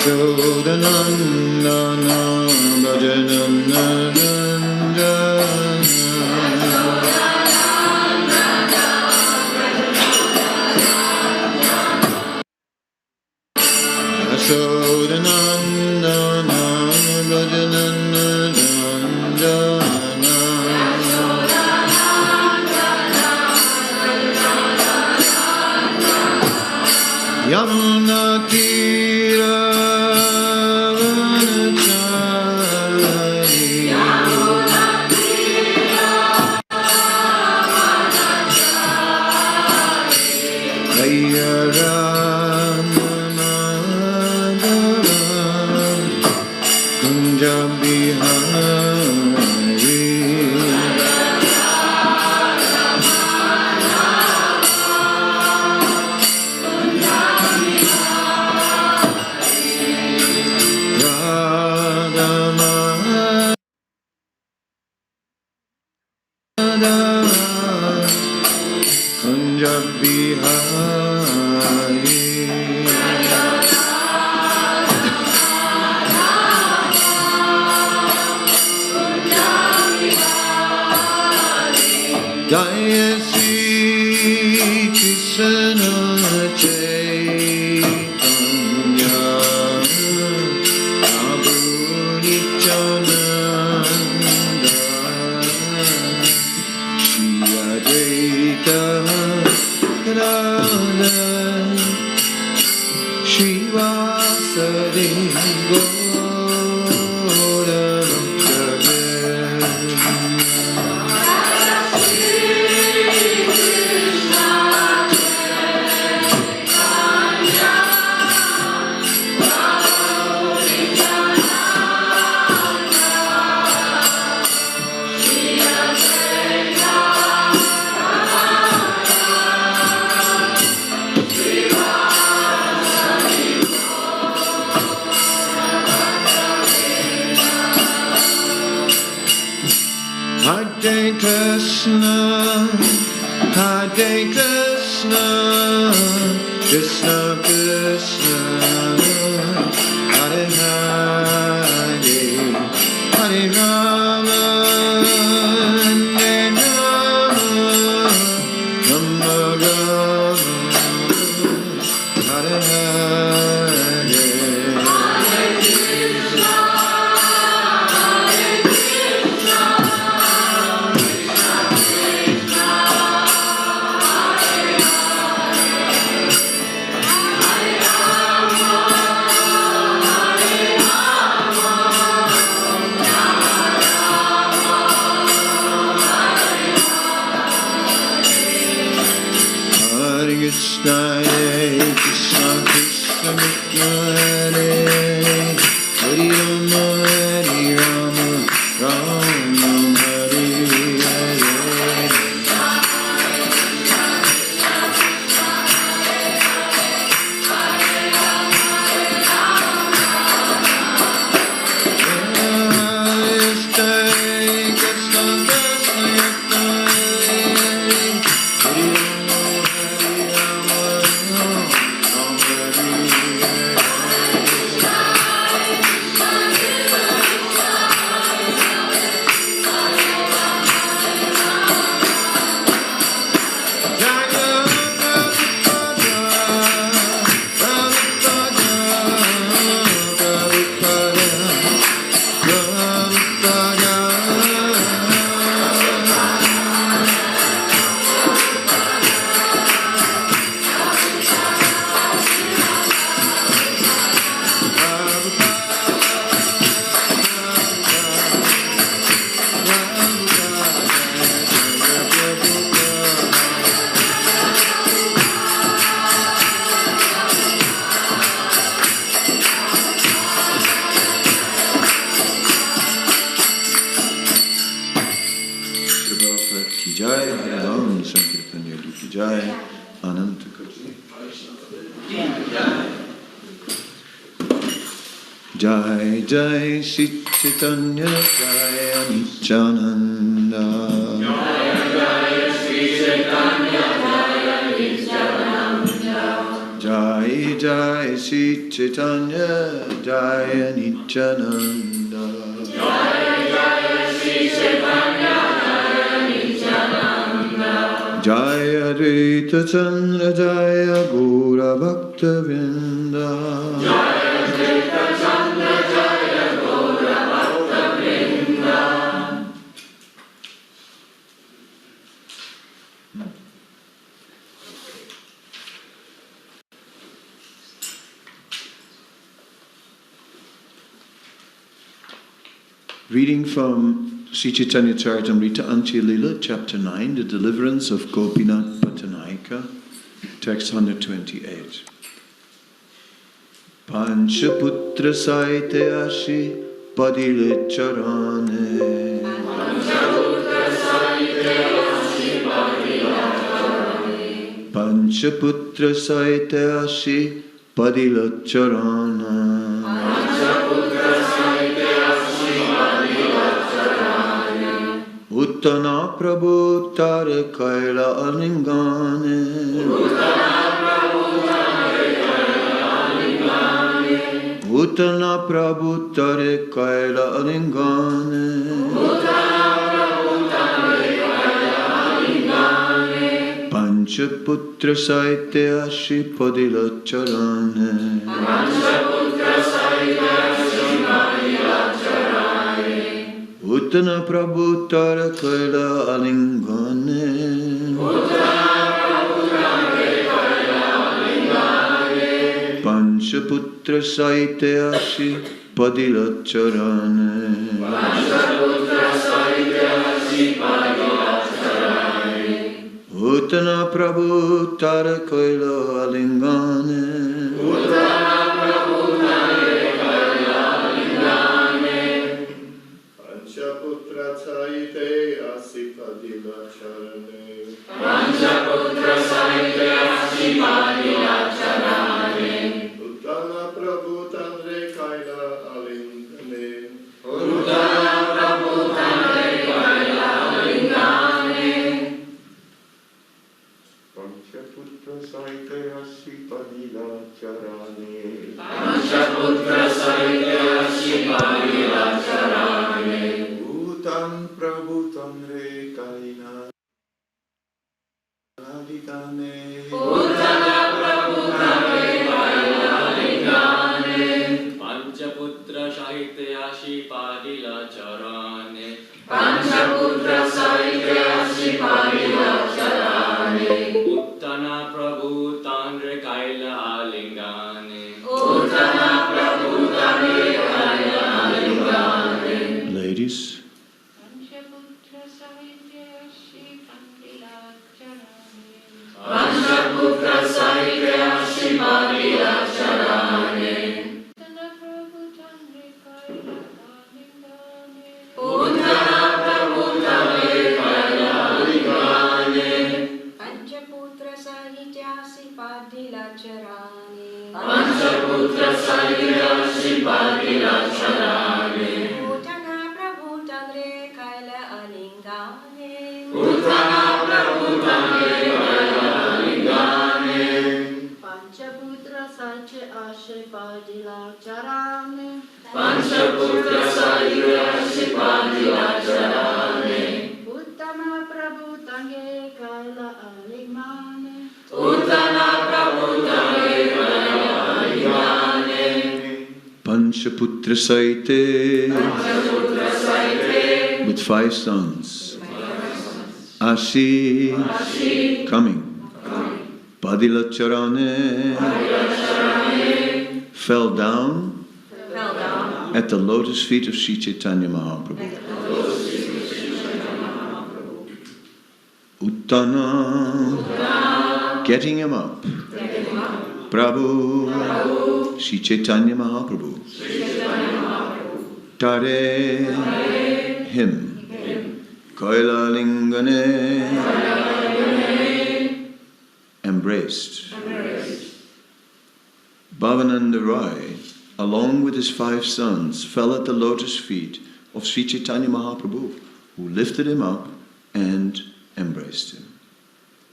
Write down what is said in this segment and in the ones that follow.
Yashodanandana Bhajananandana Yashodanandana Bhajananandana Yamuna Tira Jaya Sri Krishna Chaitanya Prabhu Nityananda Shri Advaita Gadadhara Shri Vasudeva Hare Krishna, Hare Krishna, Krishna Krishna, Hare Hare, Hare Rama, Hare Rama, Rama Rama, Hare Hare. Krishna, Krishna, Krishna, Hare Hare Rama, Hare Rama, Rama Hare Hare. Jai Jai Sri Chaitanya Jai Nityananda. Jai Jai Sri Chaitanya Jai Nityananda. Jai Jai Sri Chaitanya Jaya Nityananda Jaya Jaya Sri Chaitanya Jaya Nityananda Jaya Advaita Chandra Jaya Gaura Bhakta Vrinda Jaya Advaita Chandra Jaya Gaura Bhakta Vrinda. Reading from Sri Chaitanya Charitamrita Antya Lila, Chapter 9, The Deliverance of Gopinath Patanaika, Text 128. Panchaputra Saite Ashi Padile Charane Panchaputra Saite Ashi Padila Charane Panchaputra Saite Ashi Padila Charana Panchaputra Saite Ashi Padila Charane Uttana Prabhu Tare Kaila Alingane Uttana Prabhu Tare Kaila Alingane Uttana Prabhu Tare Kaila Alingane Uttana Prabhu Tare Kaila Alingane Panchaputra Saite Ashi Padila Charane Panchaputra Saite Ashi Padila Charane Uttana Prabhu Tare Kaila Alingane Uttana Prabhu Tare Kaila Alingane Panchaputra Saite Ashi Padila Charane Panchaputra Saite Ashi Padila Charane Uttana Prabhu Tare Kaila Alingane Uttana Prabhu Tare Kaila Alingane Panchaputra Saite Ashi Padila Charane Panchaputra Saite Ashi Padila Charane Uttana Prabhu Tare Kaila Alingane Uttana Prabhu Tare Kaila Alingane Panchaputra Saite Ashi Padila Charane Panchaputra Saite Ashi Padila Charane Uttan Prabhu Tare Kaila Alingane Uttana Prabhu Tare Kaila Alingane Panchaputra Sahite Ashi Padila Charane Panchaputra Saite Ashi Padila Charane Uttana Prabhu Tandre Kaila Alingane Uttana Prabhu Tare Kaila Alingane Ladies, Panchaputra Saite Ashi Padila Charane Panchaputra Saite Ashi Padila Charane Uttana Prabhu Tare Kaila Alingane Uttana Prabhu Tare Kaila Alingane Panchaputra Saite Ashi Padila Charane Panchaputra Saite Ashi Padila Charane Uttana Prabhu Tare Kaila Alingane Uttana Prabhu Tare Kaila Alingane Panchaputra Saite Ashi Padila Charane Panchaputra Saite Ashi Padila Charane Uttana Prabhu Tare Kaila Alingane Uttana Prabhu Tare Kaila Alingane Panchaputra Saite Panchaputra Saite with 5 sons. Ashi coming. Padila Charane fell down at the lotus feet of Sri Chaitanya Mahaprabhu. Uttana, getting him up. Prabhu, Sri Chaitanya Mahaprabhu. Tare, him. Kaila Lingane, embraced. Bhavananda Rai, along with his 5 sons, fell at the lotus feet of Sri Chaitanya Mahaprabhu, who lifted him up and embraced him.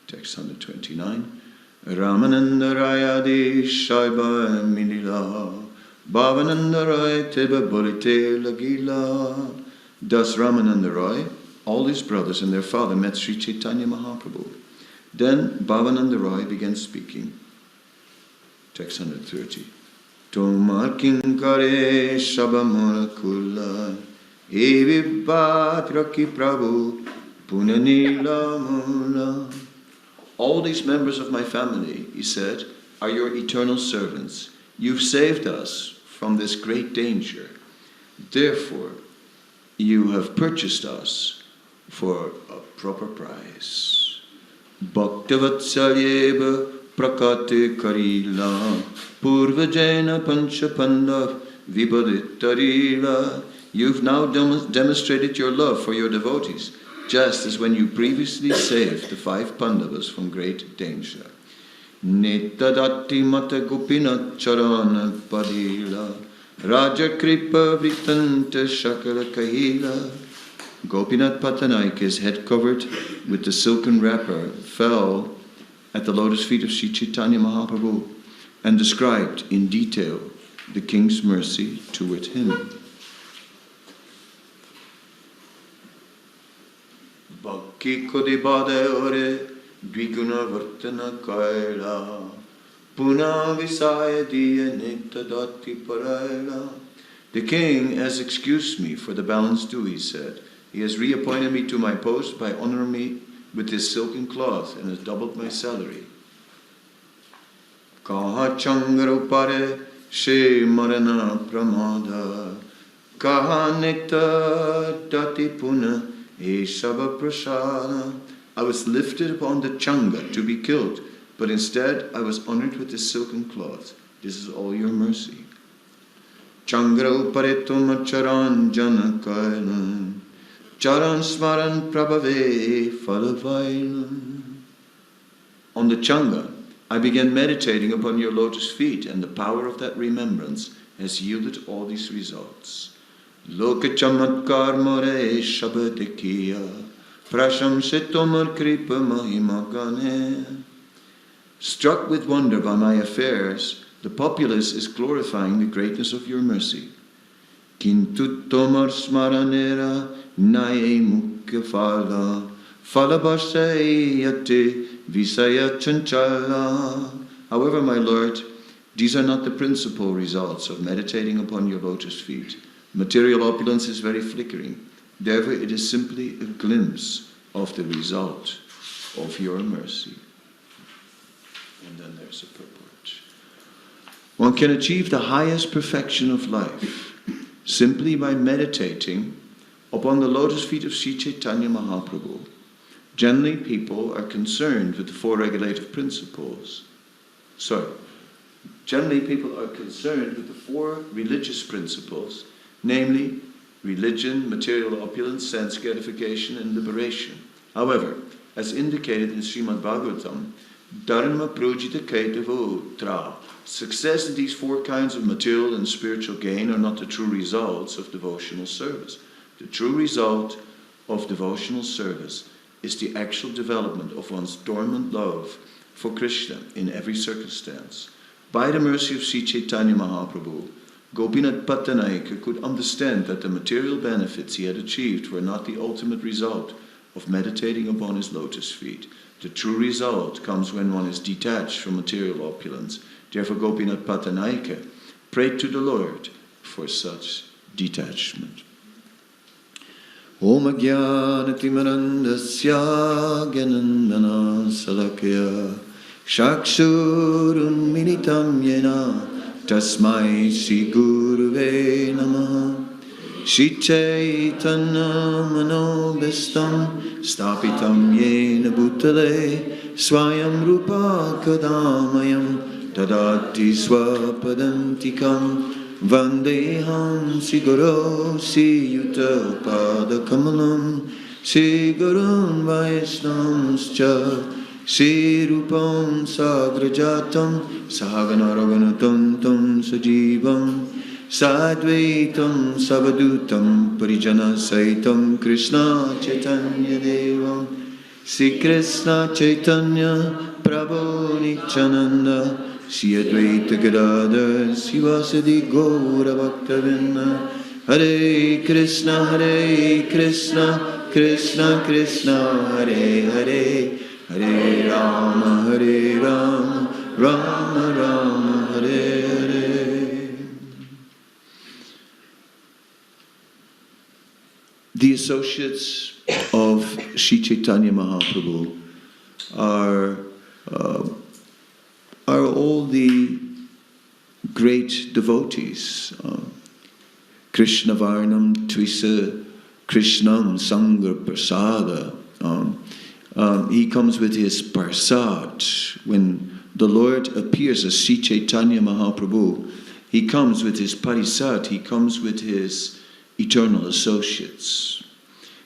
Text 129. Ramananda Rayadi Shaiba Minila Bhavananda Ray Teba Bolite Lagila. Thus Ramananda Roy, all his brothers and their father met Sri Chaitanya Mahaprabhu. Then Bhavananda Roy began speaking. Text 130. Tomar kinkare shabamura kula evi bhadraki prabhu punanila mula. All these members of my family, he said, are your eternal servants. You've saved us from this great danger. Therefore, you have purchased us for a proper price. Bhaktavatsalyeva prakate karila purvajena panchapandav vibhaditarila. You've now demonstrated your love for your devotees, just as when you previously saved the 5 Pandavas from great danger. Nitadati mata gopinath charana padila Raja Kripa Vritanta Shakala Kahila. Gopinath Patanaika's head covered with the silken wrapper fell at the lotus feet of Sri Chaitanya Mahaprabhu and described in detail the king's mercy toward him. Bhakti Kodibade Ore Dviguna Vartana Kaila Puna Visaya Diya Nittadati Paraila. The king has excused me for the balance due, he said. He has reappointed me to my post by honoring me with his silken cloth and has doubled my salary. Kaha Changarupare She Marana Pramada Kaha Nitta Dati Puna Eshava Prashana. I was lifted upon the Changa to be killed, but instead I was honored with this silken cloth. This is all your mercy. Changra Uparetum Charan Janakailan Charan Smaran Prabhave Falavailan. On the Changa, I began meditating upon your lotus feet, and the power of that remembrance has yielded all these results. Loka Chamatkar More Shabadikiya Prashamsitomar Kripa Mahimagane. Struck with wonder by my affairs, the populace is glorifying the greatness of your mercy. Kintu tomar smaranera nae mukya phala phalabhasayate visaya chanchala. However, my Lord, these are not the principal results of meditating upon your lotus feet. Material opulence is very flickering. Therefore, it is simply a glimpse of the result of your mercy. And then there's a purport. One can achieve the highest perfection of life simply by meditating upon the lotus feet of Sri Chaitanya Mahaprabhu. Generally, people are concerned with the 4 regulative principles. Generally, people are concerned with the 4 religious principles, namely religion, material opulence, sense gratification, and liberation. However, as indicated in Srimad Bhagavatam, Dharma Projita Kaitavo Tra. Success in these 4 kinds of material and spiritual gain are not the true results of devotional service. The true result of devotional service is the actual development of one's dormant love for Krishna in every circumstance. By the mercy of Sri Chaitanya Mahaprabhu, Gopinath Patanaika could understand that the material benefits he had achieved were not the ultimate result of meditating upon his lotus feet. The true result comes when one is detached from material opulence. Therefore, Gopinath Patanaika prayed to the Lord for such detachment. Om Ajnanatimirandasya Gyanandana Salakya Shakshurun Militam Yena Tasmai Shri Guruve Namaha. Shri Chaitanya Manobhistam Stapitam Yena Bhutale Swayam Rupa Kadamayam Tadati Swapadantikam Vandeham Sri Guru Sri Yuta Pada Kamalam Sri Gurun Vaishnamscha Sri Rupam Sagrajatam Sahagana Raghunatam Tam Sajivam Sadvaitam Savadutam Parijana Saitam Krishna Chaitanya Devam Sri Krishna Chaitanya Prabhu Nityananda, Shri Advaita Gadadhar, Sivasadi Gaura Bhaktavinda, Hare Krishna, Krishna Krishna, Hare Hare, Hare Rama, Rama Rama, Hare Hare. The associates of Sri Chaitanya Mahaprabhu are all the great devotees. Krishna Varnam Tvisa Krishnam Sangha Prasada. He comes with his Parsad. When the Lord appears as Sri Chaitanya Mahaprabhu, he comes with his Parisad, he comes with his eternal associates.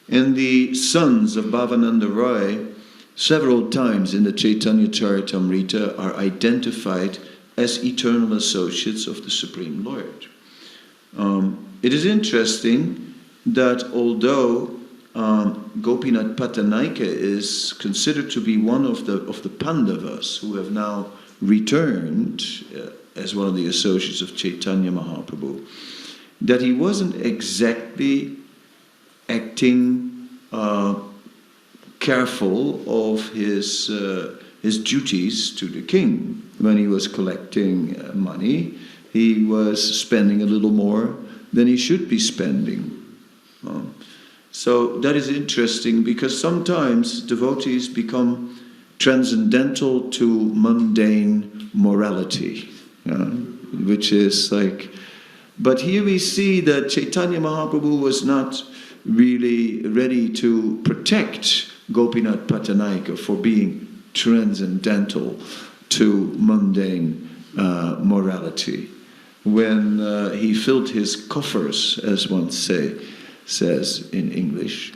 And the sons of Bhavananda Roy, several times in the Chaitanya Charitamrita, are identified as eternal associates of the Supreme Lord. It is interesting that although Gopinath Patanaika is considered to be one of the Pandavas who have now returned as one of the associates of Chaitanya Mahaprabhu, that he wasn't exactly acting careful of his duties to the king. When he was collecting money, he was spending a little more than he should be spending. So that is interesting, because sometimes devotees become transcendental to mundane morality, which is like... But here we see that Chaitanya Mahaprabhu was not really ready to protect Gopinath Patanaika for being transcendental to mundane morality. When he filled his coffers, as one says in English,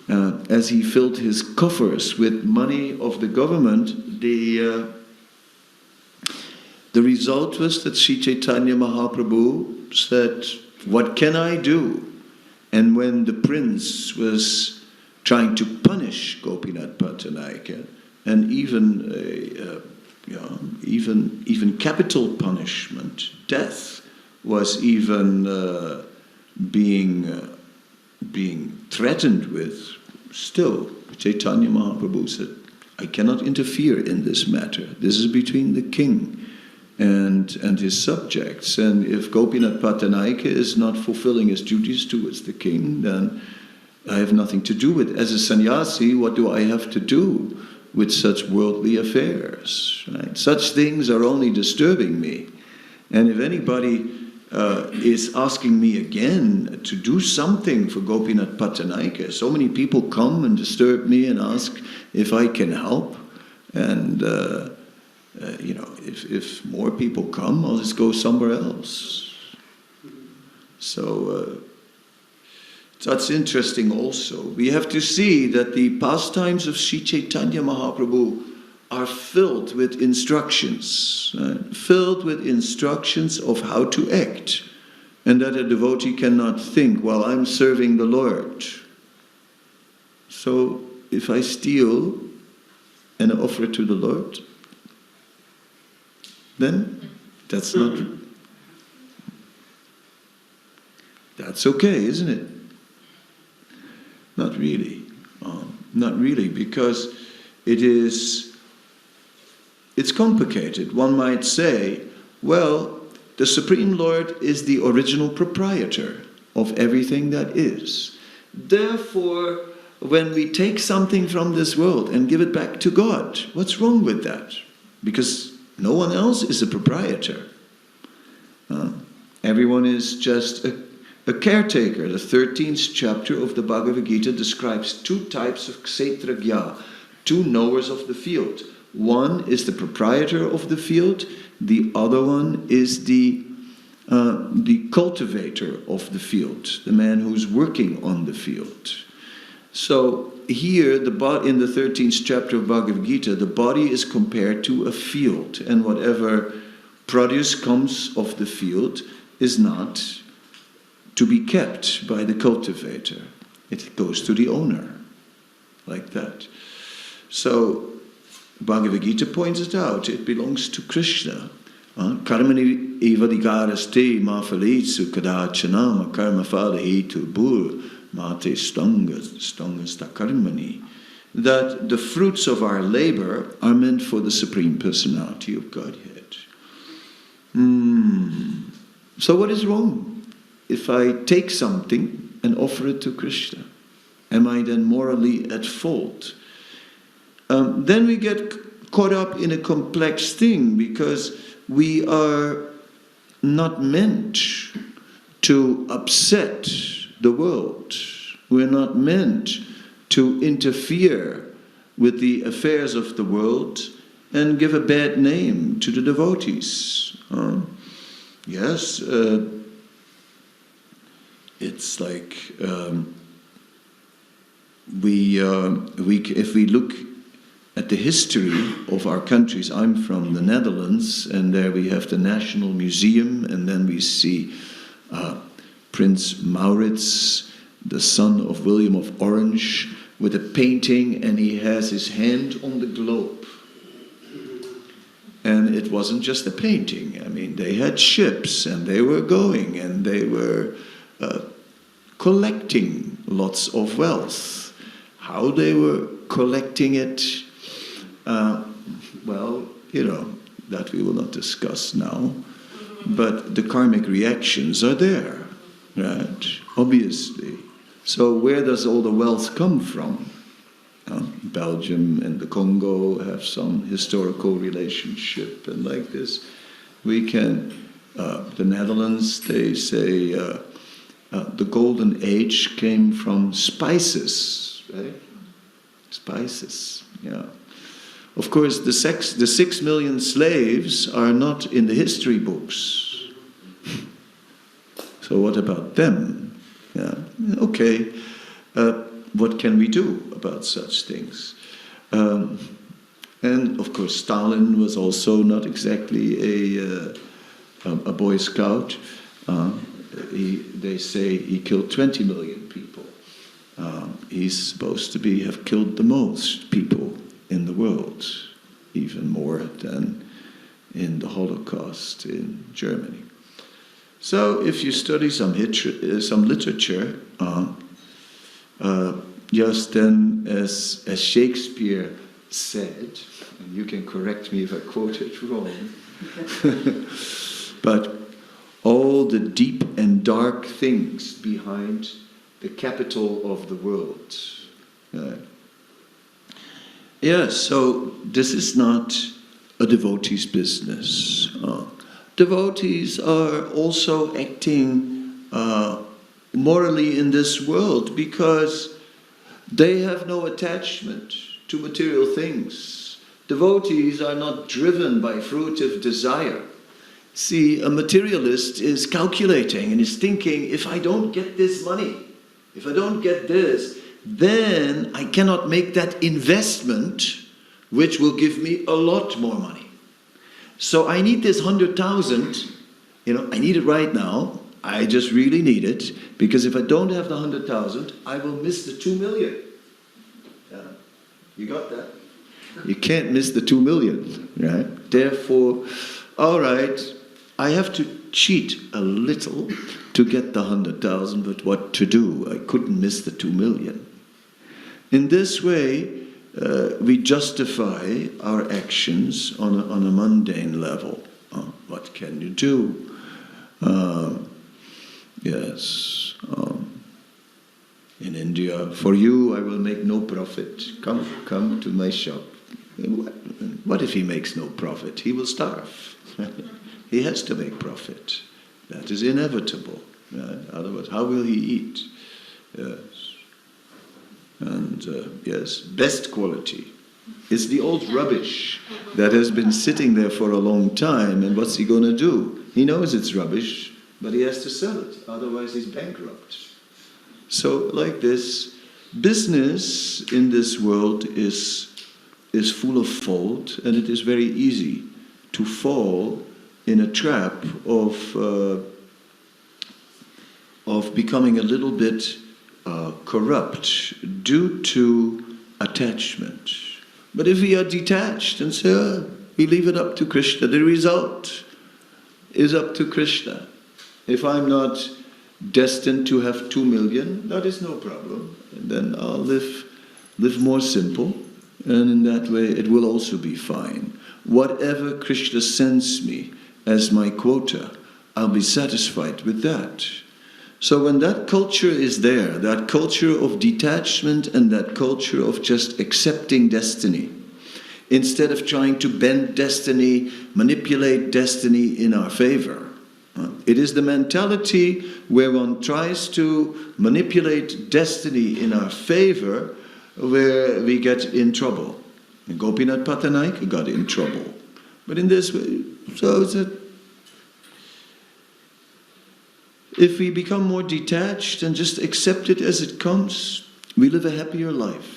as he filled his coffers with money of the government, the result was that Sri Chaitanya Mahaprabhu said, "What can I do?" And when the prince was trying to punish Gopinath Patanaika, and even capital punishment, death, was even being threatened with, still Chaitanya Mahaprabhu said, "I cannot interfere in this matter. This is between the king and his subjects. And if Gopinath Patanaika is not fulfilling his duties towards the king, then I have nothing to do with it. As a sannyasi, what do I have to do with such worldly affairs? Right? Such things are only disturbing me. And if anybody is asking me again to do something for Gopinath Patanaika, so many people come and disturb me and ask if I can help. And if more people come, I'll just go somewhere else." So that's interesting also. We have to see that the pastimes of Sri Chaitanya Mahaprabhu are filled with instructions, filled with instructions of how to act, and that a devotee cannot think, "Well, I'm serving the Lord, so if I steal and offer it to the Lord, then that's okay, isn't it?" Not really. Not really, because it's complicated. One might say, well, the Supreme Lord is the original proprietor of everything that is. Therefore, when we take something from this world and give it back to God, what's wrong with that? Because no one else is a proprietor. Everyone is just a caretaker. The 13th chapter of the Bhagavad Gita describes two types of kshetragya, two knowers of the field. One is the proprietor of the field, the other one is the cultivator of the field, the man who's working on the field. So here, in the 13th chapter of Bhagavad Gita, the body is compared to a field, and whatever produce comes of the field is not to be kept by the cultivator. It goes to the owner, like that. So Bhagavad Gita points it out. It belongs to Krishna. Karmani evadikaraste ma phalitsu kadachana ma karma phala hetu bhur mate stangasta karmani. That the fruits of our labor are meant for the Supreme Personality of Godhead. So what is wrong if I take something and offer it to Krishna? Am I then morally at fault? Then we get caught up in a complex thing, because we are not meant to upset the world. We're not meant to interfere with the affairs of the world and give a bad name to the devotees. Yes, it's like if we look at the history of our countries. I'm from the Netherlands, and there we have the National Museum, and then we see Prince Maurits, the son of William of Orange, with a painting, and he has his hand on the globe. And it wasn't just a painting. I mean, they had ships, and they were going, and they were collecting lots of wealth. How they were collecting it, that we will not discuss now. But the karmic reactions are there, right? Obviously. So where does all the wealth come from? Belgium and the Congo have some historical relationship, and like this, we can. The Netherlands, they say the golden age came from spices, right? Spices, yeah. Of course, the 6 million slaves are not in the history books. So what about them? Yeah. Okay, what can we do about such things? And of course, Stalin was also not exactly a Boy Scout. They say he killed 20 million people. He's supposed to have killed the most people in the world, even more than in the Holocaust in Germany. So if you study some literature, just then as Shakespeare said, and you can correct me if I quote it wrong, but all the deep and dark things behind the capital of the world. Yes, so this is not a devotee's business. Devotees are also acting morally in this world because they have no attachment to material things. Devotees are not driven by fruitive desire. See, a materialist is calculating and is thinking, if I don't get this money, if I don't get this, then I cannot make that investment which will give me a lot more money. So I need this 100,000, I need it right now. I just really need it, because if I don't have the 100,000, I will miss the 2 million. Yeah. You got that? You can't miss the 2 million, right? Therefore, all right, I have to cheat a little to get the 100,000, but what to do? I couldn't miss the 2 million. In this way, we justify our actions on a mundane level. What can you do? Yes. In India, for you I will make no profit. Come to my shop. What if he makes no profit? He will starve. He has to make profit. That is inevitable. Right? Otherwise, how will he eat? Yes. And yes, best quality. It's the old rubbish that has been sitting there for a long time, and what's he going to do? He knows it's rubbish, but he has to sell it, otherwise he's bankrupt. So like this, business in this world is full of fault, and it is very easy to fall in a trap of becoming a little bit corrupt due to attachment, But if we are detached and say, we leave it up to Krishna, the result is up to Krishna. If I'm not destined to have 2 million, that is no problem. And then I'll live more simple, and in that way it will also be fine. Whatever Krishna sends me as my quota, I'll be satisfied with that. So when that culture is there, that culture of detachment and that culture of just accepting destiny, instead of trying to bend destiny, manipulate destiny in our favor, it is the mentality where one tries to manipulate destiny in our favor where we get in trouble. And Gopinath Patanaika got in trouble. But in this way, so that if we become more detached and just accept it as it comes, we live a happier life.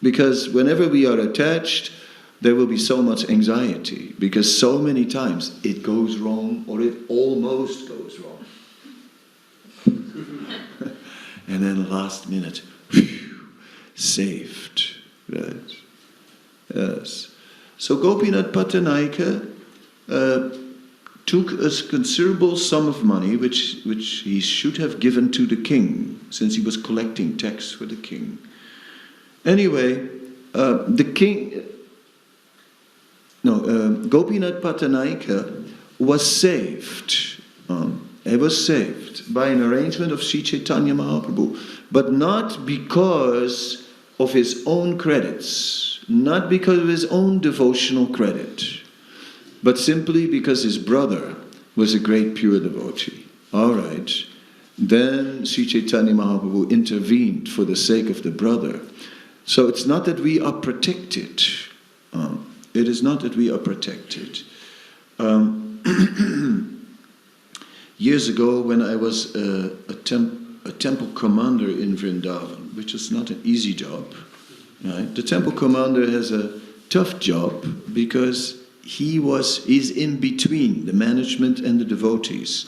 Because whenever we are attached, there will be so much anxiety, because so many times it goes wrong or it almost goes wrong. And then last minute, saved. Right? Yes. So Gopinath Patanaika took a considerable sum of money, which he should have given to the king, since he was collecting tax for the king. Anyway, Gopinath Patanaika was saved. He was saved by an arrangement of Sri Chaitanya Mahaprabhu, but not because of his own credits, not because of his own devotional credit, but simply because his brother was a great pure devotee. All right. Then Sri Chaitanya Mahaprabhu intervened for the sake of the brother. So it's not that we are protected. It is not that we are protected. Years ago, when I was a temple commander in Vrindavan, which is not an easy job, right? The temple commander has a tough job because he's in between the management and the devotees.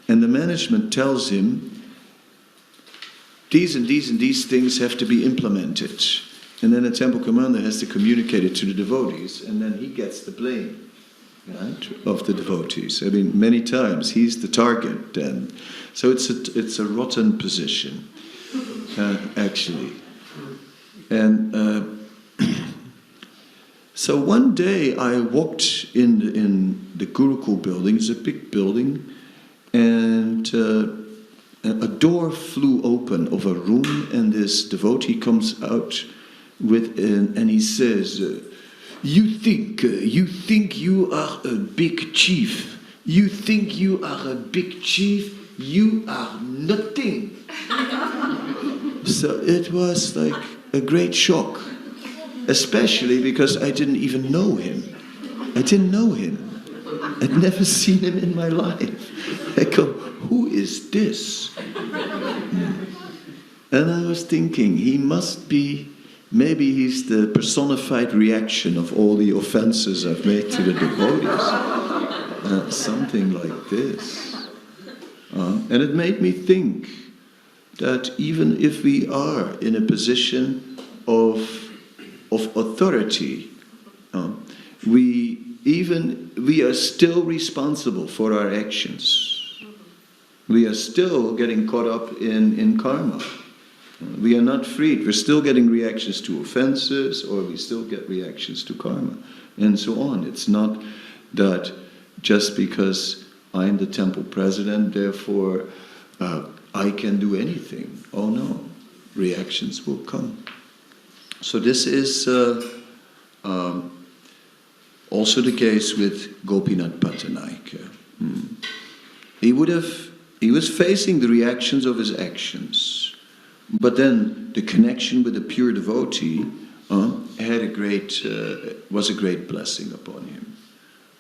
And the management tells him, these and these and these things have to be implemented. And then the temple commander has to communicate it to the devotees, and then he gets the blame, right, of the devotees. I mean, many times he's the target then. So it's a rotten position, actually. And so one day I walked in the Gurukul building. It's a big building, and a door flew open of a room, and this devotee comes out and he says, you think you are a big chief. You think you are a big chief. You are nothing. So it was like a great shock, especially because I didn't even know him. I didn't know him. I'd never seen him in my life. I go, who is this? And I was thinking, he must be, maybe he's the personified reaction of all the offenses I've made to the devotees. Something like this. And it made me think that even if we are in a position of authority, we are still responsible for our actions. We are still getting caught up in karma. We are not freed. We're still getting reactions to offenses, or we still get reactions to karma, and so on. It's not that just because I'm the temple president, therefore I can do anything. Oh no, reactions will come. So this is also the case with Gopinath Patanaika. He was facing the reactions of his actions. But then the connection with the pure devotee was a great blessing upon him.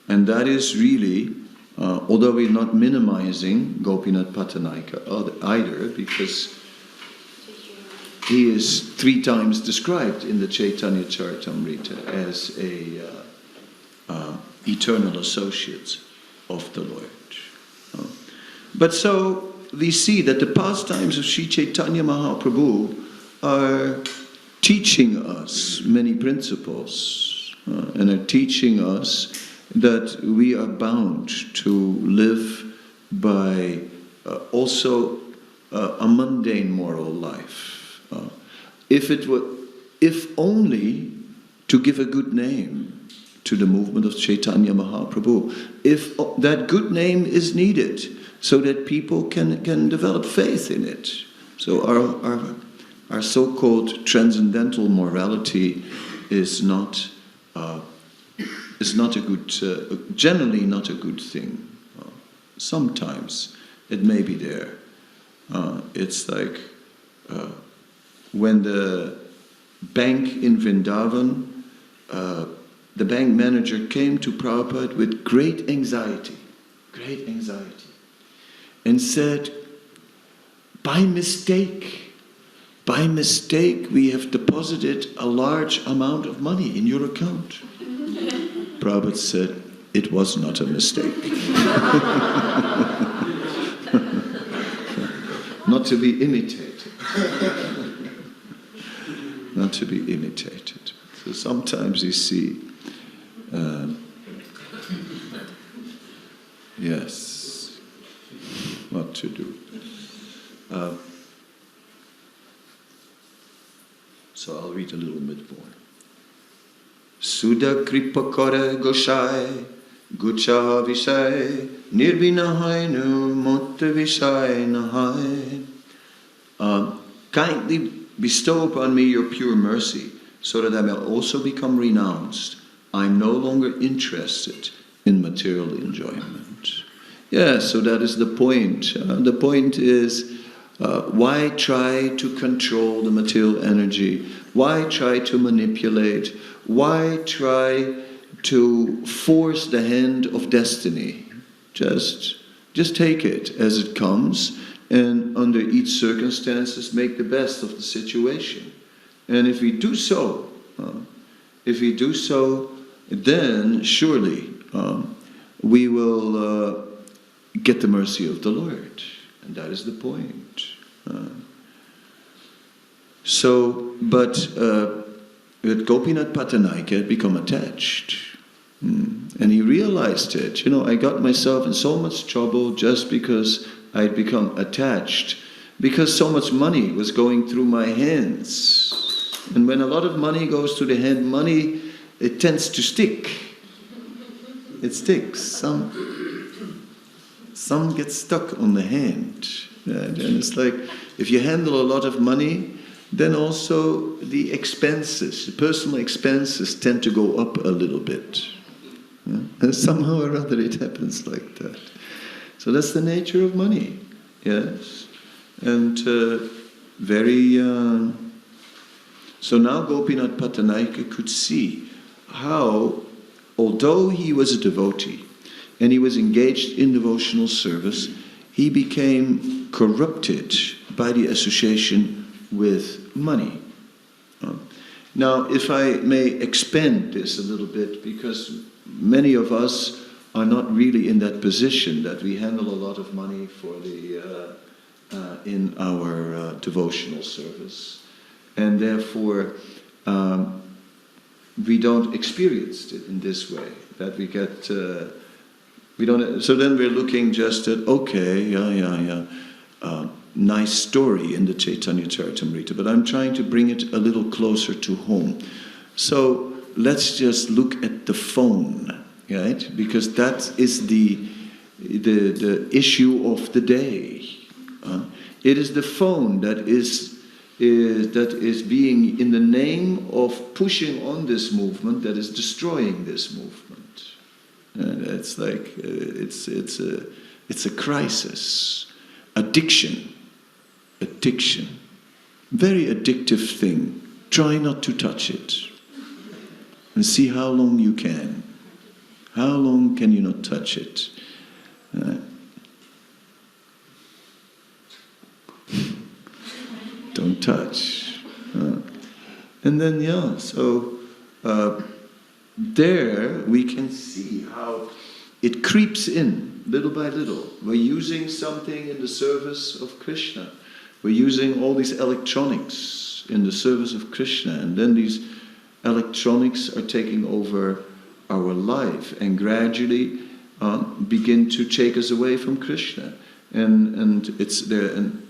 And that is really, although we're not minimizing Gopinath Patanaika either, because he is 3 times described in the Chaitanya Charitamrita as a eternal associate of the Lord. But so we see that the pastimes of Sri Chaitanya Mahaprabhu are teaching us many principles and are teaching us that we are bound to live by also a mundane moral life. If only to give a good name to the movement of Chaitanya Mahaprabhu, if that good name is needed so that people can develop faith in it. So our so-called transcendental morality is not a good, generally not a good thing. Sometimes it may be there. It's like when the bank in Vrindavan, the bank manager came to Prabhupada with great anxiety, and said, by mistake, we have deposited a large amount of money in your account. Prabhupada said, it was not a mistake. Not to be imitated. Not to be imitated. So sometimes you see, yes, what to do. So I'll read a little bit more. Sudha kripakara goshai, gucha vishay, nirbinahainu mutta vishay nahai. Kindly bestow upon me your pure mercy, so that I may also become renounced. I'm no longer interested in material enjoyment. Yes, so that is the point. The point is, why try to control the material energy? Why try to manipulate? Why try to force the hand of destiny? Just take it as it comes, and under each circumstances make the best of the situation. And if we do so, then surely we will get the mercy of the Lord. And that is the point. But Gopinath Patanaika had become attached. And he realized it. I got myself in so much trouble just because I had become attached. Because so much money was going through my hands. And when a lot of money goes to the hand, it tends to stick. It sticks. Some get stuck on the hand. And it's like, if you handle a lot of money, then also the personal expenses tend to go up a little bit. And somehow or other it happens like that. So that's the nature of money. Yes. And so now Gopinath Patanaika could see how, although he was a devotee and he was engaged in devotional service, he became corrupted by the association with money. Now, if I may expand this a little bit, because many of us are not really in that position that we handle a lot of money for in our devotional service, and therefore we don't experience it in this way. That we get, we don't. So then we're looking just at nice story in the Chaitanya Charitamrita, but I'm trying to bring it a little closer to home. So let's just look at the phone, right? Because that is the issue of the day. It is the phone that is being, in the name of pushing on this movement, that is destroying this movement. And it's like it's a crisis. Addiction, very addictive thing. Try not to touch it, and see how long you can. How long can you not touch it? Don't touch. And then, there we can see how it creeps in little by little. We're using something in the service of Krishna. We're using all these electronics. in the service of Krishna, and then these electronics are taking over our life and gradually begin to take us away from Krishna. And it's there. And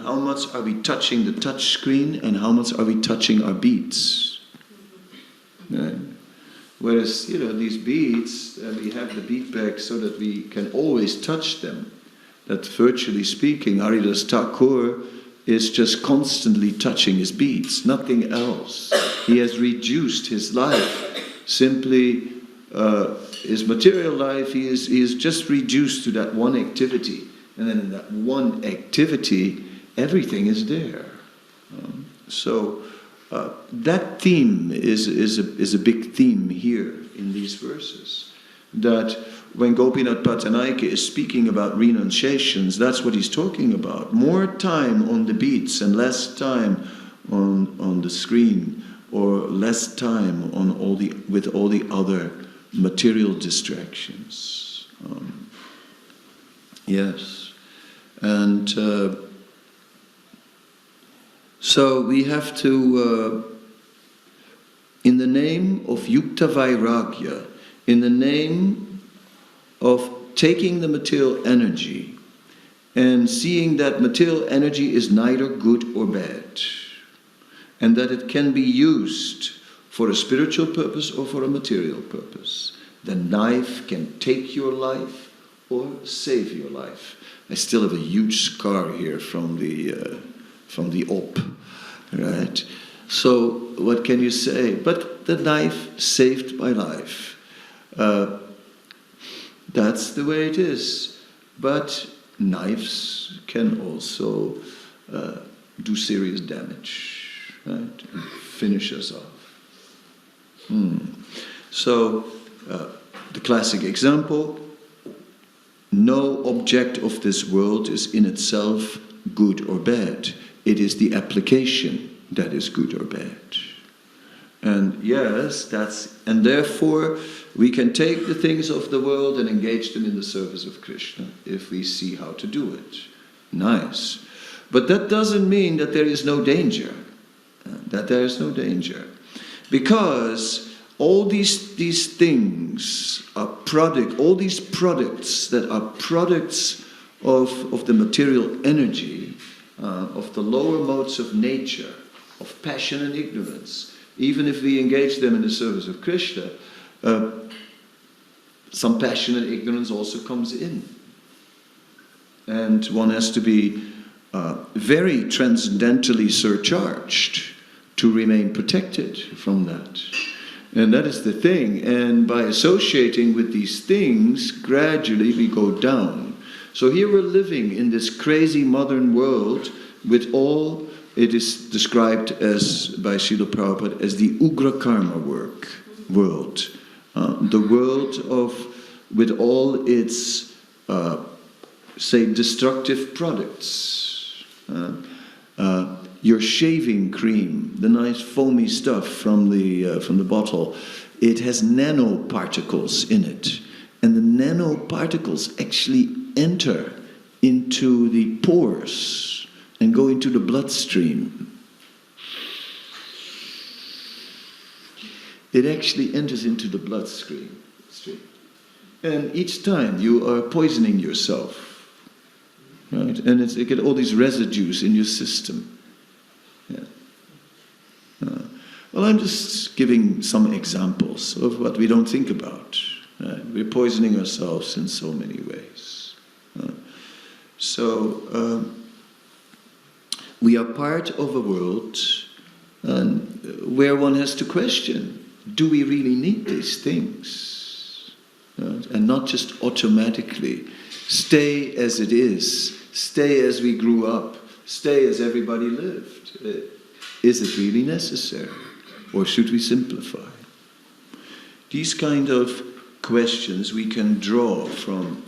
how much are we touching the touch screen, and how much are we touching our beats? Right? Whereas, these beats, we have the beat bag so that we can always touch them. That virtually speaking, Haridas Thakur is just constantly touching his beats, nothing else. He has reduced his life, simply his material life, he is just reduced to that one activity. And then in that one activity, everything is there. So that theme is a big theme here in these verses. That when Gopinath Patanaika is speaking about renunciations, that's what he's talking about. More time on the beats and less time on the screen, or less time on with all the other material distractions. Yes. And so we have to, in the name of Yukta Vairagya, in the name of taking the material energy and seeing that material energy is neither good or bad, and that it can be used for a spiritual purpose or for a material purpose. The knife can take your life or save your life. I still have a huge scar here from the op, right? So what can you say? But the knife saved my life. That's the way it is. But knives can also do serious damage, right? And finish us off. So the classic example: no object of this world is in itself good or bad. It is the application that is good or bad. And yes, and therefore we can take the things of the world and engage them in the service of Krishna if we see how to do it. Nice. But that doesn't mean that there is no danger. Because all these things are all these products that are products of the material energy, of the lower modes of nature, of passion and ignorance. Even if we engage them in the service of Krishna, some passion and ignorance also comes in. And one has to be very transcendentally surcharged to remain protected from that. And that is the thing. And by associating with these things, gradually we go down. So here we're living in this crazy modern world with all, it is described as, by Srila Prabhupada, as the Ugra Karma world. The world with all its, say, destructive products. Your shaving cream, the nice foamy stuff from the bottle, it has nanoparticles in it. And the nanoparticles actually enter into the pores and go into the bloodstream. It actually enters into the bloodstream. And each time you are poisoning yourself. Right? And you get all these residues in your system. Yeah. Well, I'm just giving some examples of what we don't think about. Right? We're poisoning ourselves in so many ways. So we are part of a world where one has to question, do we really need these things? Right? And not just automatically stay as it is, stay as we grew up, stay as everybody lived. Is it really necessary? Or should we simplify? These kind of questions we can draw from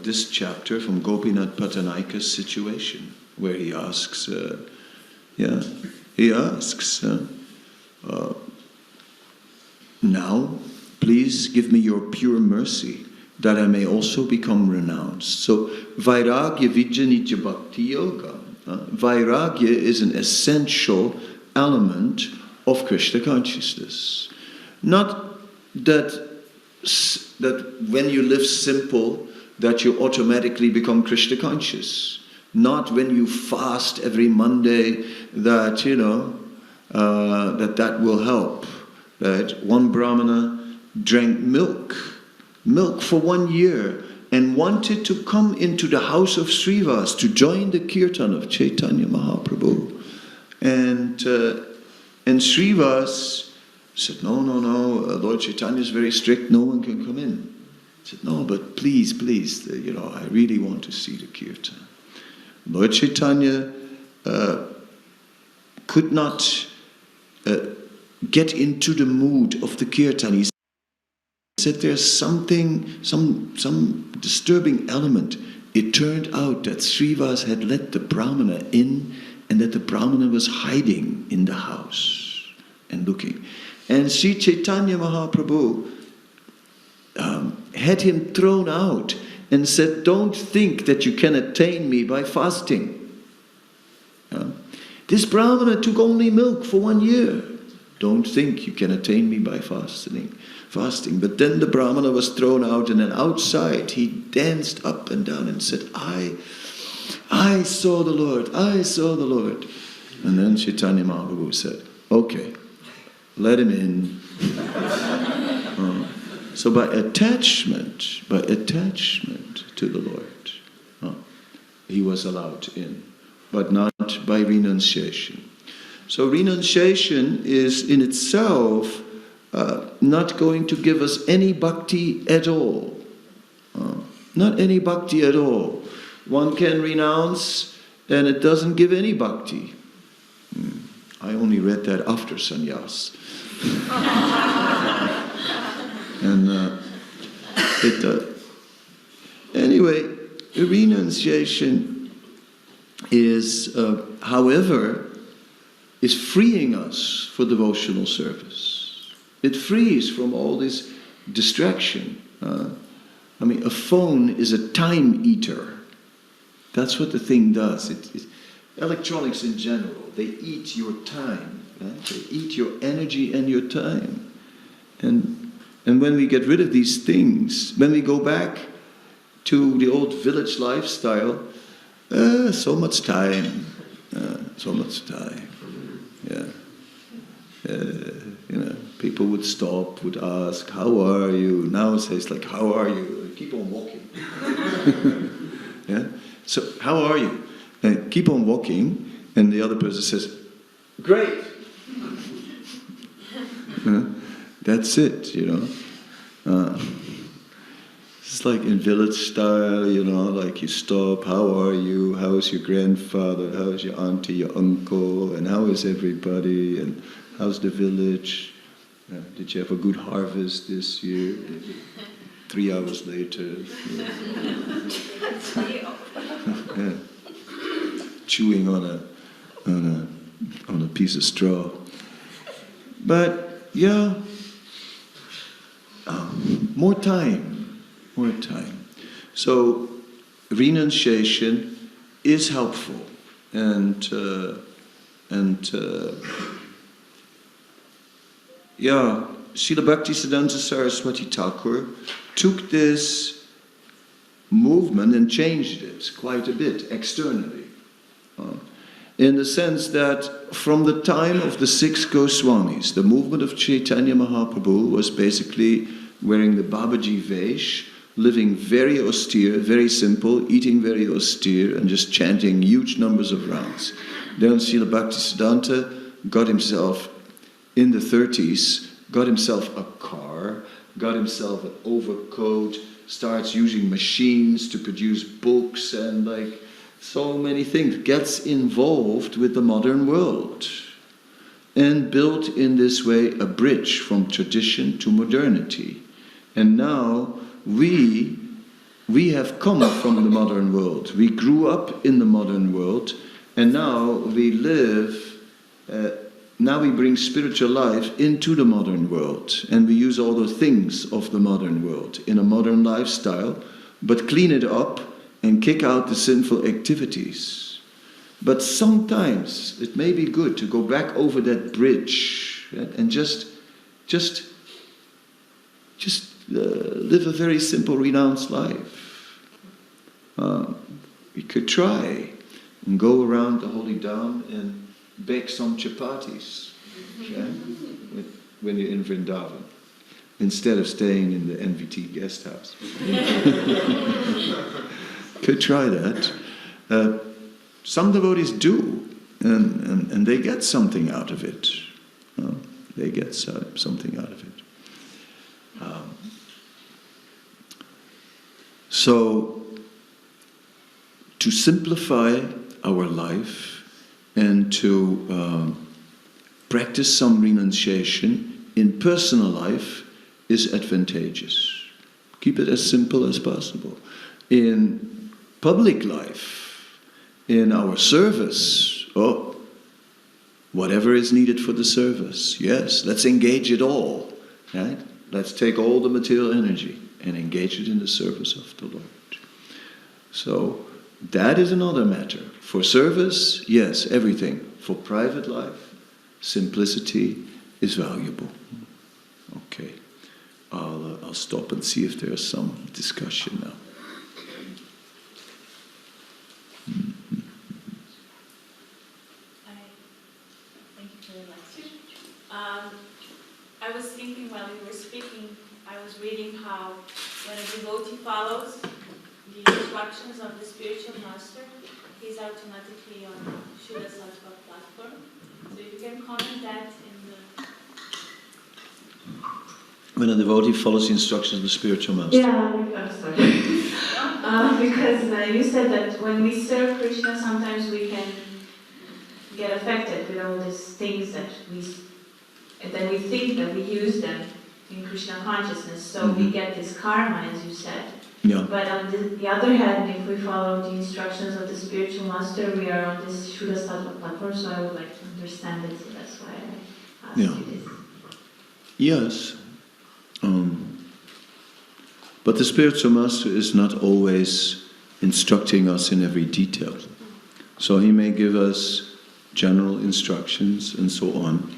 this chapter, from Gopinath Patanaika's situation, where he asks, now, please give me your pure mercy, that I may also become renounced. So, Vairagya Vidya Nitya Bhakti Yoga. Vairagya is an essential element of Krishna consciousness. Not that when you live simple, that you automatically become Krishna conscious. Not when you fast every Monday that, that will help. Right? One Brahmana drank milk for 1 year, and wanted to come into the house of Srivas to join the kirtan of Chaitanya Mahaprabhu. And Srivas said, no, Lord Chaitanya is very strict, no one can come in. He said, no, but please, I really want to see the kirtan. Lord Chaitanya could not get into the mood of the kirtan. He said there's something, some disturbing element. It turned out that Srivas had let the Brahmana in, and that the Brahmana was hiding in the house and looking. And Sri Chaitanya Mahaprabhu had him thrown out and said, don't think that you can attain me by fasting. This Brahmana took only milk for 1 year. Don't think you can attain me by fasting. But then the Brahmana was thrown out, and then outside he danced up and down and said, I saw the Lord, I saw the Lord. And then Chaitanya Mahaprabhu said, okay, let him in. So by attachment to the Lord, he was allowed in, but not by renunciation. So renunciation is in itself not going to give us any bhakti at all. Not any bhakti at all. One can renounce and it doesn't give any bhakti. I only read that after sannyas. And anyway, renunciation is, however, is freeing us for devotional service. It frees from all this distraction. A phone is a time eater. That's what the thing does. Electronics in general, they eat your time. Right? They eat your energy and your time. And when we get rid of these things, when we go back to the old village lifestyle, so much time. Yeah. People would stop, would ask, how are you? Now it says like, how are you? Keep on walking. Yeah. So, how are you? And keep on walking, and the other person says, great. That's it, It's like in village style, like you stop, how are you? How's your grandfather? How's your auntie, your uncle? And how is everybody? And how's the village? Did you have a good harvest this year? 3 hours later. Yeah. Chewing on a piece of straw. But yeah, more time. So renunciation is helpful, and Srila Bhaktisiddhanta Saraswati Thakur took this movement and changed it quite a bit externally. In the sense that from the time of the 6 Goswamis, the movement of Chaitanya Mahaprabhu was basically wearing the Babaji Vesh, living very austere, very simple, eating very austere, and just chanting huge numbers of rounds. Then Srila Bhaktisiddhanta got himself, in the 30s, got himself a car, got himself an overcoat, starts using machines to produce books and like so many things, gets involved with the modern world and built in this way a bridge from tradition to modernity. And now we have come from the modern world. We grew up in the modern world, and now we live, now we bring spiritual life into the modern world, and we use all the things of the modern world in a modern lifestyle, but clean it up and kick out the sinful activities. But sometimes it may be good to go back over that bridge, right? And just live a very simple, renounced life. We could try and go around the Holy Dham and bake some chapatis, okay? When you're in Vrindavan, instead of staying in the NVT guest house. Could try that. Some devotees do, and they get something out of it. They get something out of it. So, to simplify our life and to practice some renunciation in personal life is advantageous. Keep it as simple as possible. In public life, in our service, whatever is needed for the service, yes, let's engage it all, right? Let's take all the material energy and engage it in the service of the Lord. So, that is another matter. For service, yes, everything. For private life, simplicity is valuable. Okay, I'll stop and see if there's some discussion now. Thank you for the lecture. I was thinking while you were speaking, I was reading how when a devotee follows the instructions of the spiritual master, he's automatically on the Shuddha Sattva platform. So if you can comment that in the... When a devotee follows the instructions of the spiritual master. Yeah, I'm sorry. Because you said that when we serve Krishna, sometimes we can get affected with all these things that we think that we use them in Krishna consciousness. So we get this karma, as you said. Yeah. But on the other hand, if we follow the instructions of the spiritual master, we are on this Shuddha Sattva platform, so I would like to understand it, so that's why I asked you this. Yes. But the spiritual master is not always instructing us in every detail. So he may give us general instructions and so on,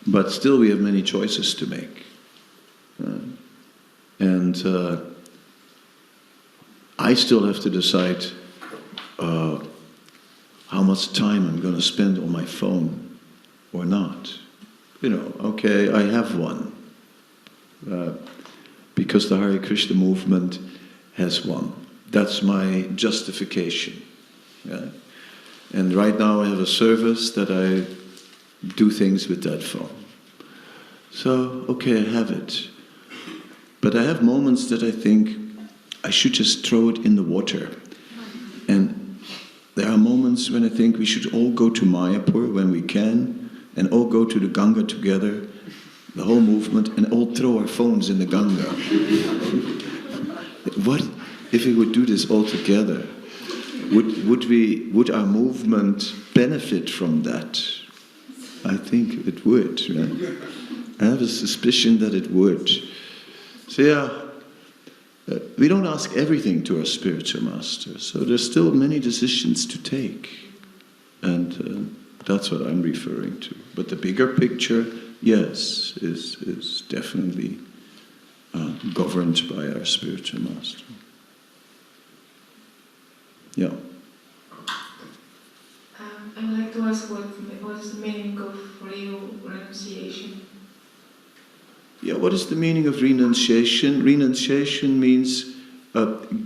but still we have many choices to make. And I still have to decide how much time I'm going to spend on my phone or not. Okay, I have one. Because the Hare Krishna movement has one. That's my justification. Yeah? And right now I have a service that I do things with that phone. So, okay, I have it. But I have moments that I think I should just throw it in the water. And there are moments when I think we should all go to Mayapur when we can, and all go to the Ganga together, the whole movement, and all throw our phones in the Ganga. What if we would do this all together? Would our movement benefit from that? I think it would. Right? I have a suspicion that it would. So we don't ask everything to our spiritual master. So there's still many decisions to take, and that's what I'm referring to. But the bigger picture, yes, is definitely governed by our spiritual master. Yeah. I would like to ask what is the meaning of real renunciation? Yeah, what is the meaning of renunciation? Renunciation means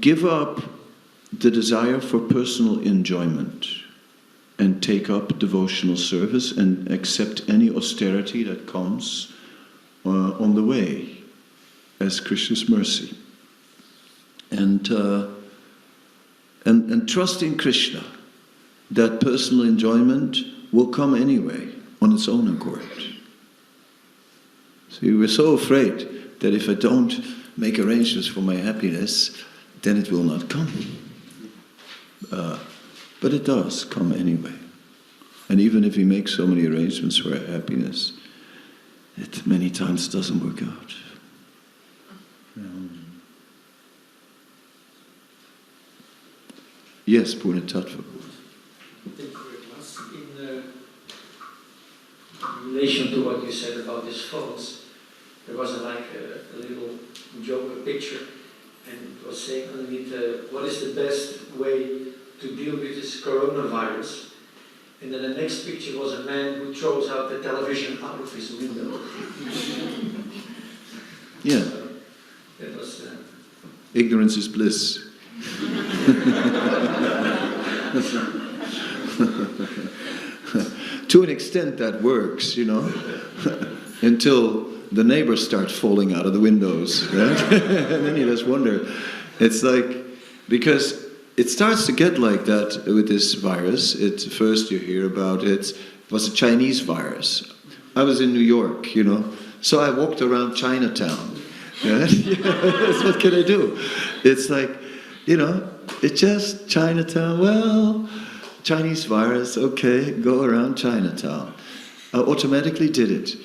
give up the desire for personal enjoyment and take up devotional service and accept any austerity that comes on the way as Krishna's mercy. And trust in Krishna that personal enjoyment will come anyway on its own accord. See, we're so afraid that if I don't make arrangements for my happiness, then it will not come. But it does come anyway. And even if we make so many arrangements for our happiness, it many times doesn't work out. Yes, Purna Tattva. relation to what you said about these phones, there was a little joke, a picture, and it was saying underneath, what is the best way to deal with this coronavirus? And then the next picture was a man who throws out the television out of his window. Yeah. So that was... Ignorance is bliss. To an extent that works, you know, until the neighbors start falling out of the windows, right? And then you just wonder. It's like, because it starts to get like that with this virus. First you hear about it was a Chinese virus. I was in New York, you know, so I walked around Chinatown. Right? What can I do? It's like, you know, it's just Chinatown. Well, Chinese virus, okay, go around Chinatown. I automatically did it.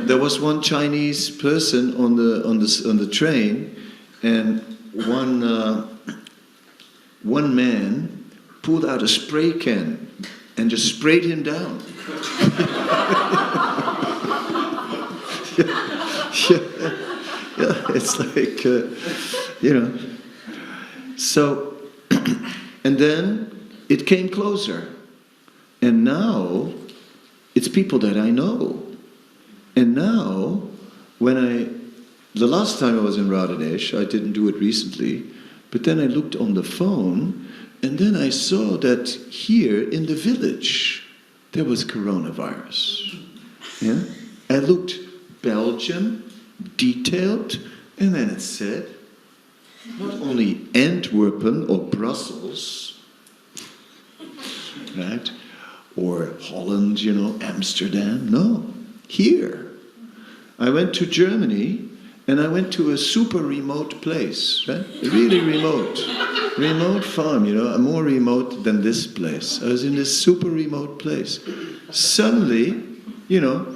There was one Chinese person on the train, and one man pulled out a spray can and just sprayed him down. Yeah, it's like, you know. So, and then it came closer. And now, it's people that I know. And now, the last time I was in Radhadesh, I didn't do it recently, but then I looked on the phone, and then I saw that here in the village, there was coronavirus. Yeah? I looked Belgium, detailed, and then it said, not only Antwerpen or Brussels, right? Or Holland, you know, Amsterdam. No, here. I went to Germany, and I went to a super remote place, right? Really remote. Remote farm, you know, more remote than this place. I was in this super remote place. Suddenly, you know,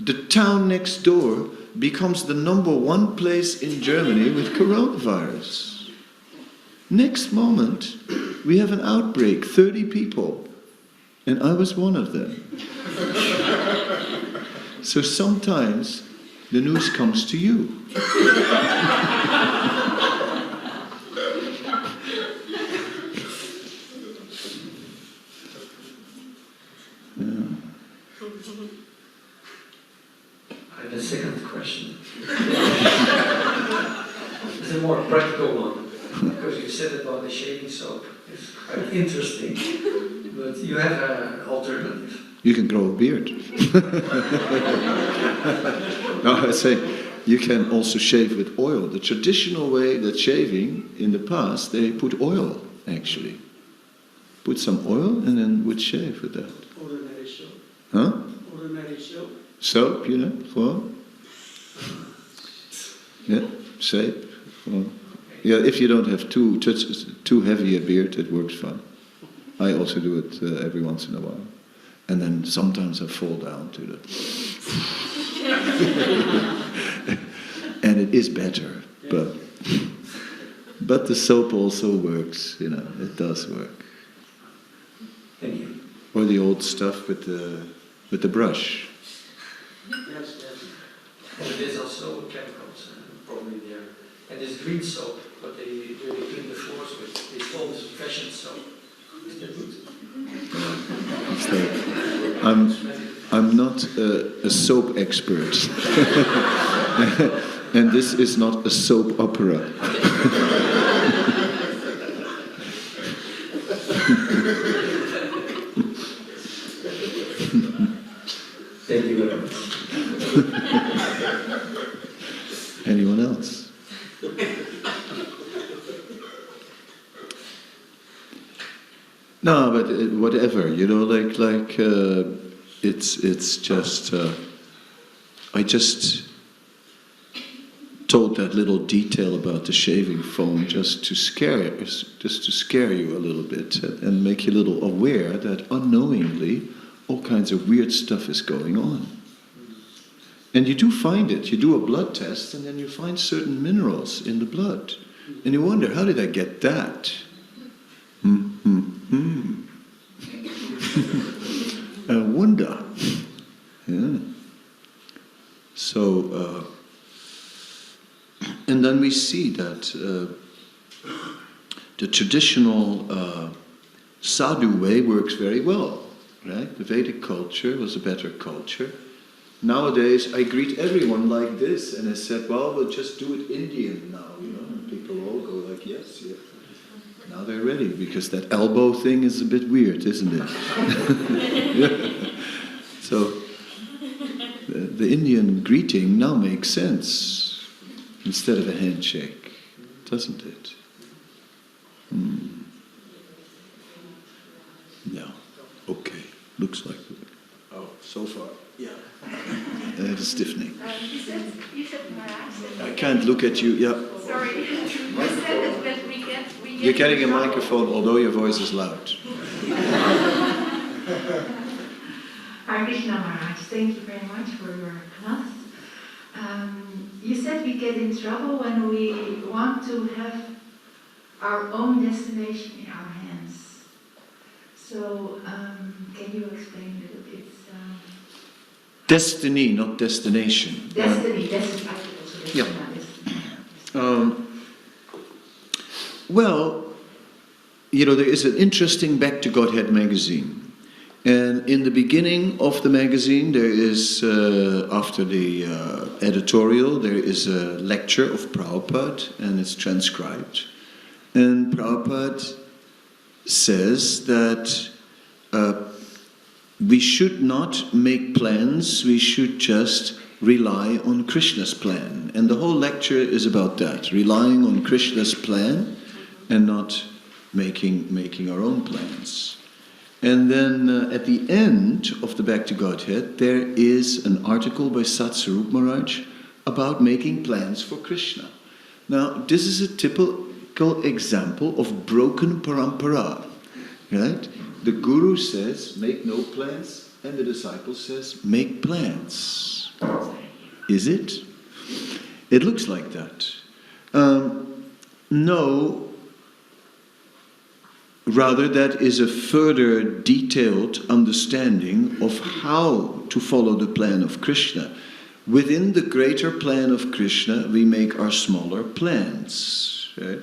the town next door becomes the #1 place in Germany with coronavirus. Next moment, we have an outbreak, 30 people, and I was one of them. So sometimes the news comes to you. I have a second question. It's a more practical one, because you said about the shaving soap. It's quite interesting, but you have an alternative. You can grow a beard. No, I say you can also shave with oil. The traditional way that shaving in the past, they put oil actually. Put some oil and then would shave with that. Ordinary soap. Huh? Ordinary soap. Soap, you know, for? Yeah, soap. For. Yeah, if you don't have too heavy a beard, it works fine. I also do it every once in a while. And then sometimes I fall down to the... and it is better, but the soap also works, you know, it does work. Thank you. Or the old stuff with the brush. Yes, yes. And there's also chemicals probably there. And this green soap, what they really clean the floors with, they call this fashion soap. Is that good? It's like, I'm not a soap expert. And this is not a soap opera. Thank you very much. Anyone else? No, but whatever, you know, like it's just. I just told that little detail about the shaving foam just to scare you a little bit and make you a little aware that unknowingly all kinds of weird stuff is going on. And you do find it. You do a blood test and then you find certain minerals in the blood. And you wonder, how did I get that? I wonder. Yeah. So, and then we see that the traditional sadhu way works very well, right? The Vedic culture was a better culture. Nowadays, I greet everyone like this, and I said, well, we'll just do it Indian now, you know, and people all go like, yes, yes. Now they're ready, because that elbow thing is a bit weird, isn't it? So, the Indian greeting now makes sense, instead of a handshake, doesn't it? Yeah, okay, looks like it. Oh, so far, yeah. It's stiffening. You said Maharaj. I can't look at you, yeah. Sorry. You said that we get You're getting a microphone, although your voice is loud. Hare Krishna Maharaj, thank you very much for your class. You said we get in trouble when we want to have our own destination in our hands. So, can you explain a little bit? Destiny, not destination. Destiny, destiny. Yeah. Well, you know, there is an interesting Back to Godhead magazine. And in the beginning of the magazine, there is, after the editorial, there is a lecture of Prabhupada, and it's transcribed. And Prabhupada says that we should not make plans, we should just rely on Krishna's plan. And the whole lecture is about that, relying on Krishna's plan and not making our own plans. And then at the end of the Back to Godhead, there is an article by Satsarup Maharaj about making plans for Krishna. Now, this is a typical example of broken parampara, right? The Guru says, make no plans, and the disciple says, make plans. Is it? It looks like that. No, rather that is a further detailed understanding of how to follow the plan of Krishna. Within the greater plan of Krishna, we make our smaller plans, right?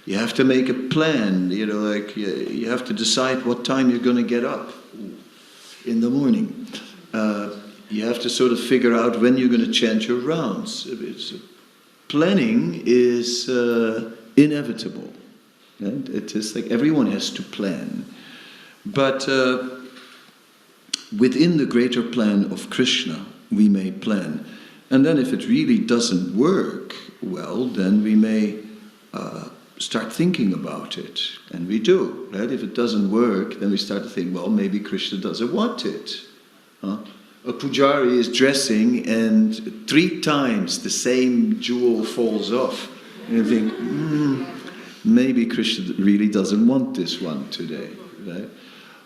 You have to make a plan, you know, like you have to decide what time you're going to get up in the morning. You have to sort of figure out when you're going to chant your rounds. Planning is inevitable. Right? It is like everyone has to plan. But within the greater plan of Krishna, we may plan. And then if it really doesn't work, well, then we may start thinking about it. And we do, right? If it doesn't work, then we start to think, well, maybe Krishna doesn't want it. A pujari is dressing and 3 times the same jewel falls off. And you think, maybe Krishna really doesn't want this one today, right?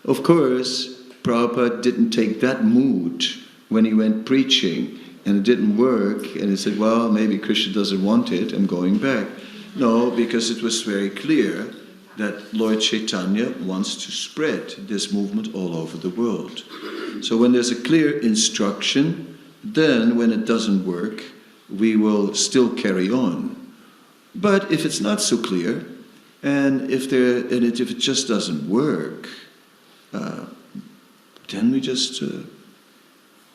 Of course, Prabhupada didn't take that mood when he went preaching and it didn't work and he said, well, maybe Krishna doesn't want it, I'm going back. No, because it was very clear that Lord Chaitanya wants to spread this movement all over the world. So when there's a clear instruction, then when it doesn't work, we will still carry on. But if it's not so clear, and if it just doesn't work, then we just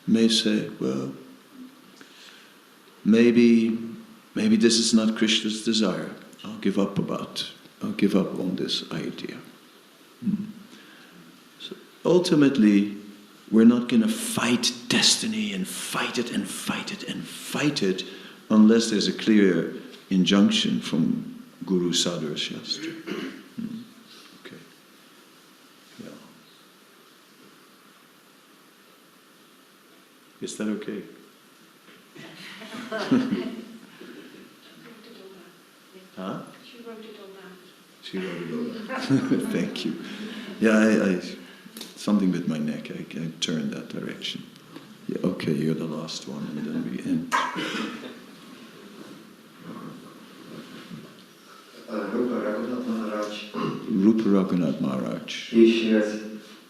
may say, well, maybe this is not Krishna's desire. I'll give up on this idea. So ultimately, we're not going to fight destiny and fight it and fight it and fight it unless there's a clear injunction from Guru Sadhara Shastra. Okay. Yeah. Is that okay? Huh? She wrote it all down. She wrote it all down. Thank you. Yeah, I something with my neck. I turned that direction. Yeah, okay, you're the last one, and then we end. Rupa Raghunath Maharaj. Rupa Raghunath Maharaj. He shares.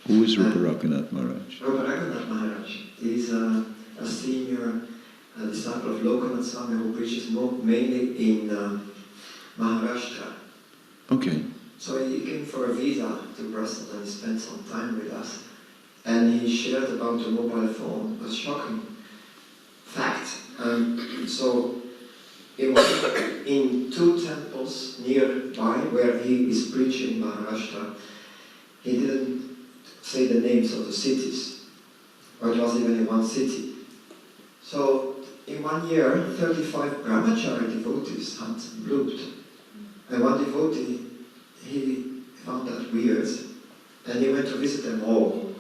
Who is Rupa Raghunath Maharaj? Rupa Raghunath Maharaj is a senior a disciple of Lokanath Swami who preaches mainly in Maharashtra. Okay. So he came for a visa to Brussels and he spent some time with us. And he shared about the mobile phone, a shocking fact. So he was in 2 temples nearby where he is preaching in Maharashtra. He didn't say the names of the cities, or it was even in one city. So in 1 year, 35 brahmachari devotees had blooped. And one devotee, he found that weird, and he went to visit them all.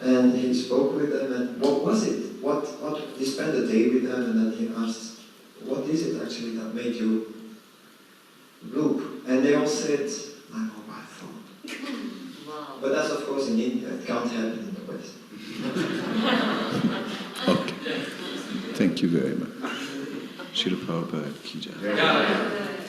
And he spoke with them, and what was it? He spent a day with them, and then he asked, what is it actually that made you bloop? And they all said, my mobile phone. Wow. But that's of course in India, it can't happen in the West. Okay. Thank you very much. Srila Prabhupada ki jai.